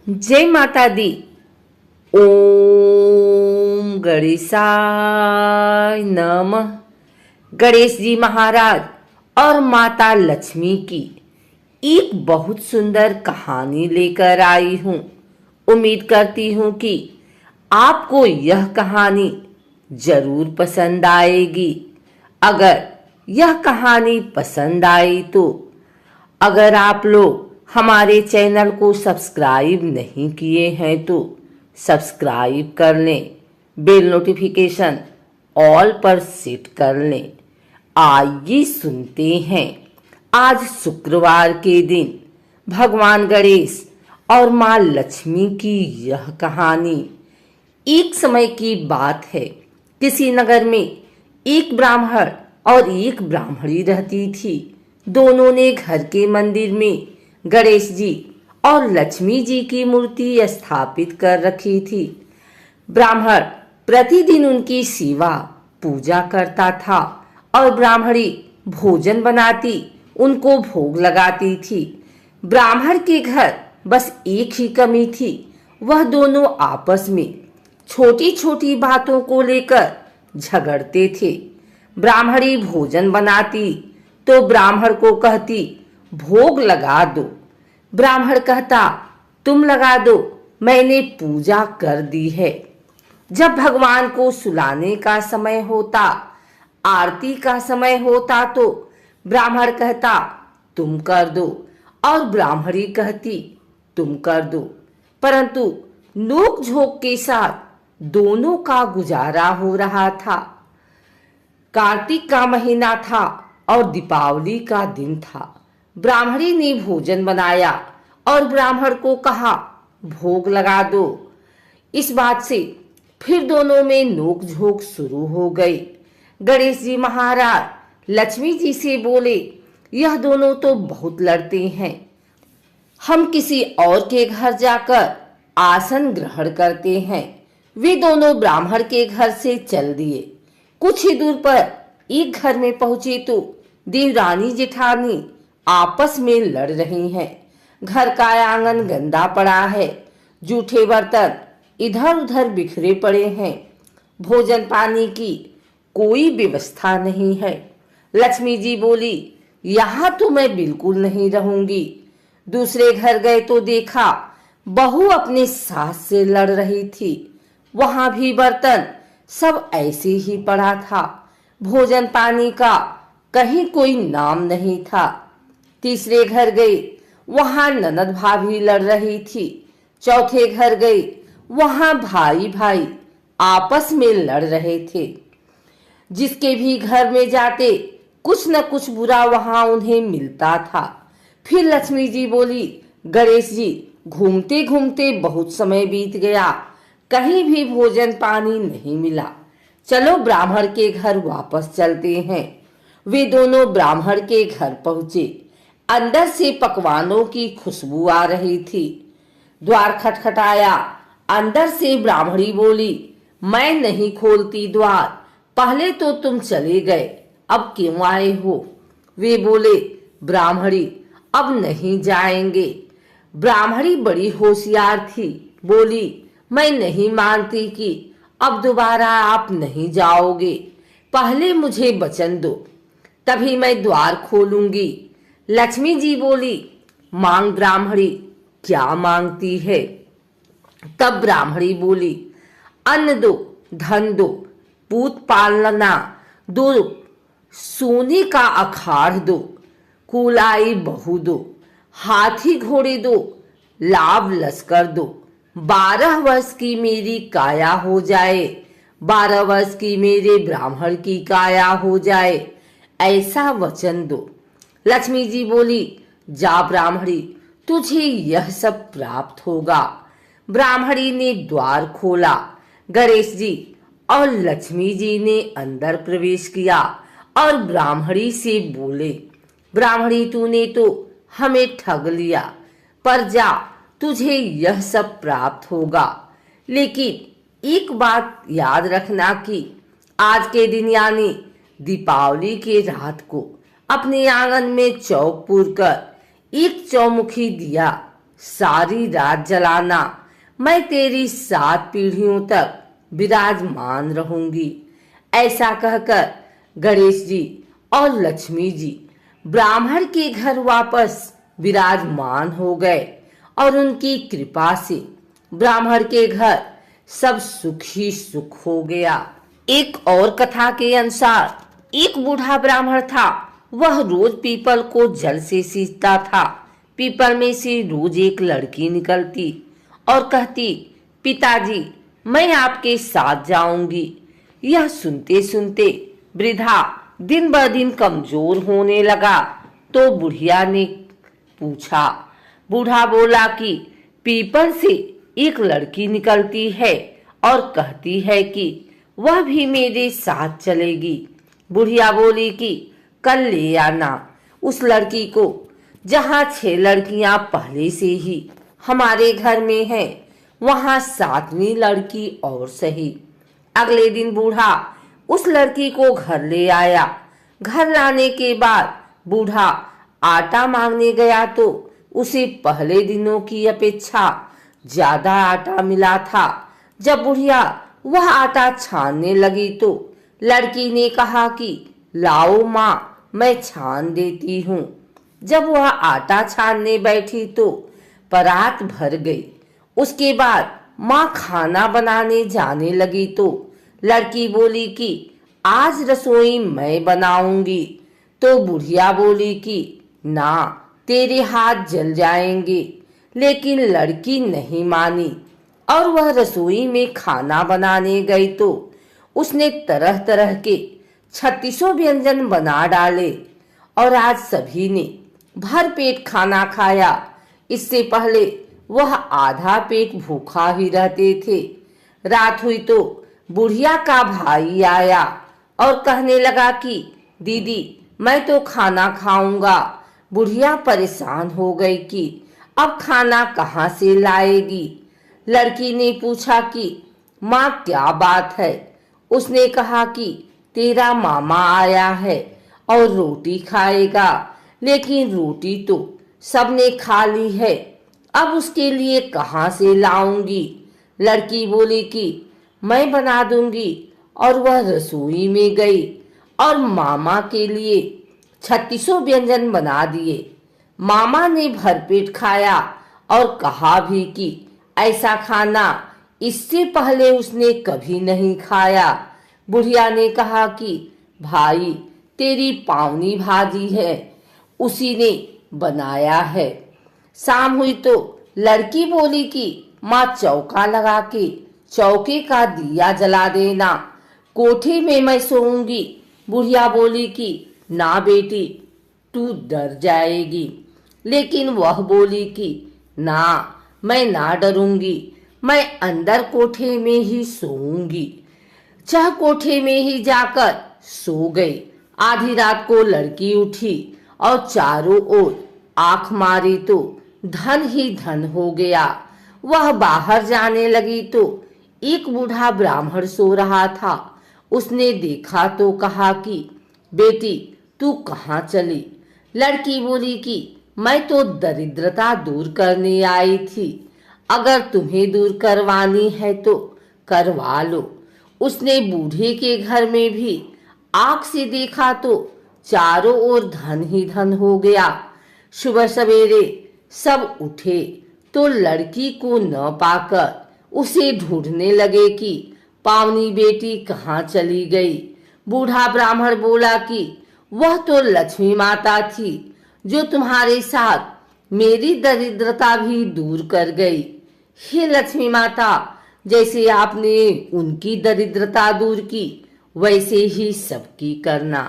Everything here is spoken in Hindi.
जय माता दी। ओम गणेशाय नमः। गणेश जी महाराज और माता लक्ष्मी की एक बहुत सुंदर कहानी लेकर आई हूँ। उम्मीद करती हूँ कि आपको यह कहानी जरूर पसंद आएगी। अगर यह कहानी पसंद आई तो अगर आप लोग हमारे चैनल को सब्सक्राइब नहीं किए हैं तो सब्सक्राइब कर लें, बेल नोटिफिकेशन ऑल पर सेट कर लें। आइए सुनते हैं आज शुक्रवार के दिन भगवान गणेश और माँ लक्ष्मी की यह कहानी। एक समय की बात है, किसी नगर में एक ब्राह्मण और एक ब्राह्मणी रहती थी। दोनों ने घर के मंदिर में गणेश जी और लक्ष्मी जी की मूर्ति स्थापित कर रखी थी। ब्राह्मण प्रतिदिन उनकी सेवा पूजा करता था और ब्राह्मणी भोजन बनाती, उनको भोग लगाती थी। ब्राह्मण के घर बस एक ही कमी थी, वह दोनों आपस में छोटी छोटी बातों को लेकर झगड़ते थे। ब्राह्मणी भोजन बनाती तो ब्राह्मण को कहती भोग लगा दो। ब्राह्मण कहता तुम लगा दो, मैंने पूजा कर दी है। जब भगवान को सुलाने का समय होता, आरती का समय होता तो ब्राह्मण कहता तुम कर दो और ब्राह्मणी कहती तुम कर दो। परंतु नोक झोंक के साथ दोनों का गुजारा हो रहा था। कार्तिक का महीना था और दीपावली का दिन था। ब्राह्मणी ने भोजन बनाया और ब्राह्मण को कहा भोग लगा दो। इस बात से फिर दोनों में नोक-झोंक शुरू हो गई। गणेश जी महाराज लक्ष्मी जी से बोले, यह दोनों तो बहुत लड़ते हैं, हम किसी और के घर जाकर आसन ग्रहण करते हैं। वे दोनों ब्राह्मण के घर से चल दिए। कुछ ही दूर पर एक घर में पहुंचे तो देवरानी जेठानी आपस में लड़ रही हैं। घर का आंगन गंदा पड़ा है, जूठे बर्तन इधर उधर बिखरे पड़े हैं, भोजन पानी की कोई व्यवस्था नहीं है। लक्ष्मी जी बोली, यहाँ तो मैं बिल्कुल नहीं रहूंगी। दूसरे घर गए तो देखा बहू अपने सास से लड़ रही थी। वहां भी बर्तन सब ऐसे ही पड़ा था, भोजन पानी का कहीं कोई नाम नहीं था। तीसरे घर गई, वहां ननद भाभी लड़ रही थी। चौथे घर गई, वहां भाई भाई आपस में लड़ रहे थे। जिसके भी घर में जाते कुछ न कुछ बुरा वहां उन्हें मिलता था। फिर लक्ष्मी जी बोली, गणेश जी घूमते घूमते बहुत समय बीत गया, कहीं भी भोजन पानी नहीं मिला, चलो ब्राह्मण के घर वापस चलते हैं। वे दोनों ब्राह्मण के घर पहुंचे। अंदर से पकवानों की खुशबू आ रही थी। द्वार खटखटाया। अंदर से ब्राह्मणी बोली, मैं नहीं खोलती द्वार, पहले तो तुम चले गए, अब क्यों आए हो? वे बोले, ब्राह्मणी अब नहीं जाएंगे। ब्राह्मणी बड़ी होशियार थी, बोली, मैं नहीं मानती कि अब दोबारा आप नहीं जाओगे, पहले मुझे वचन दो, तभी मैं द्वार खोलूंगी। लक्ष्मी जी बोली, मांग ब्राह्मणी, क्या मांगती है? तब ब्राह्मणी बोली, अन्न दो, धन दो, पूत पालना दो, सोने का अखाड़ दो, कुलाई बहू दो, हाथी घोड़े दो, लाभ लश्कर दो, 12 वर्ष की मेरी काया हो जाए, 12 वर्ष की मेरे ब्राह्मण की काया हो जाए, ऐसा वचन दो। लक्ष्मी जी बोली, जा ब्राह्मणी, तुझे यह सब प्राप्त होगा। ब्राह्मणी ने द्वार खोला। गणेश जी और लक्ष्मी जी ने अंदर प्रवेश किया और ब्राह्मणी से बोले, ब्राह्मणी तूने तो हमें ठग लिया, पर जा तुझे यह सब प्राप्त होगा। लेकिन एक बात याद रखना कि आज के दिन यानी दीपावली के रात को अपने आंगन में चौक पूर कर एक चौमुखी दिया सारी रात जलाना, मैं तेरी 7 पीढ़ियों तक विराजमान रहूंगी। ऐसा कहकर गणेश जी और लक्ष्मी जी ब्राह्मण के घर वापस विराजमान हो गए और उनकी कृपा से ब्राह्मण के घर सब सुख ही सुख हो गया। एक और कथा के अनुसार एक बूढ़ा ब्राह्मण था। वह रोज पीपल को जल से सींचता था। पीपल में से रोज एक लड़की निकलती और कहती, पिताजी मैं आपके साथ जाऊंगी। यह सुनते सुनते वृद्धा दिन ब दिन कमजोर होने लगा। तो बुढ़िया ने पूछा। बूढ़ा बोला कि पीपल से एक लड़की निकलती है और कहती है कि वह भी मेरे साथ चलेगी। बुढ़िया बोली कि कल ले आना उस लड़की को, जहाँ 6 लड़कियां पहले से ही हमारे घर में हैं, वहाँ 7वीं लड़की और सही। अगले दिन बूढ़ा उस लड़की को घर ले आया। घर लाने के बाद बूढ़ा आटा मांगने गया तो उसे पहले दिनों की अपेक्षा ज्यादा आटा मिला था। जब बुढ़िया वह आटा छानने लगी तो लड़की ने कहा कि लाओ माँ, मैं छान देती हूँ। जब वह आटा छानने बैठी तो परात भर गई। उसके बाद माँ खाना बनाने जाने लगी तो लड़की बोली कि आज रसोई मैं बनाऊंगी। तो बुढ़िया बोली कि ना, तेरे हाथ जल जाएंगे। लेकिन लड़की नहीं मानी और वह रसोई में खाना बनाने गई तो उसने तरह तरह के 36 व्यंजन बना डाले और आज सभी ने भर पेट खाना खाया। इससे पहले वह आधा पेट भूखा ही रहते थे। रात हुई तो बुढ़िया का भाई आया और कहने लगा कि दीदी मैं तो खाना खाऊंगा। बुढ़िया परेशान हो गई कि अब खाना कहाँ से लाएगी। लड़की ने पूछा कि माँ क्या बात है। उसने कहा कि तेरा मामा आया है और रोटी खाएगा, लेकिन रोटी तो सबने खा ली है, अब उसके लिए कहाँ से लाऊंगी। लड़की बोली कि मैं बना दूंगी और वह रसोई में गई और मामा के लिए 36 व्यंजन बना दिए। मामा ने भरपेट खाया और कहा भी कि ऐसा खाना इससे पहले उसने कभी नहीं खाया। बुढ़िया ने कहा कि भाई तेरी पावनी भाजी है, उसी ने बनाया है। शाम हुई तो लड़की बोली कि माँ चौका लगा के चौके का दिया जला देना, कोठे में मैं सोऊंगी। बुढ़िया बोली कि ना बेटी, तू डर जाएगी। लेकिन वह बोली कि ना, मैं ना डरूंगी, मैं अंदर कोठे में ही सोऊंगी। चाह कोठे में ही जाकर सो गई। आधी रात को लड़की उठी और चारों ओर आंख मारी तो धन ही धन हो गया। वह बाहर जाने लगी तो एक बूढ़ा ब्राह्मण सो रहा था। उसने देखा तो कहा कि बेटी तू कहाँ चली। लड़की बोली कि मैं तो दरिद्रता दूर करने आई थी, अगर तुम्हें दूर करवानी है तो करवा लो। उसने बूढ़े के घर में भी आंख से देखा तो चारों ओर धन ही धन हो गया। सुबह सवेरे सब उठे तो लड़की को न पाकर उसे ढूंढने लगे कि पावनी बेटी कहाँ चली गई। बूढ़ा ब्राह्मण बोला कि वह तो लक्ष्मी माता थी, जो तुम्हारे साथ मेरी दरिद्रता भी दूर कर गई। हे लक्ष्मी माता, जैसे आपने उनकी दरिद्रता दूर की, वैसे ही सबकी करना।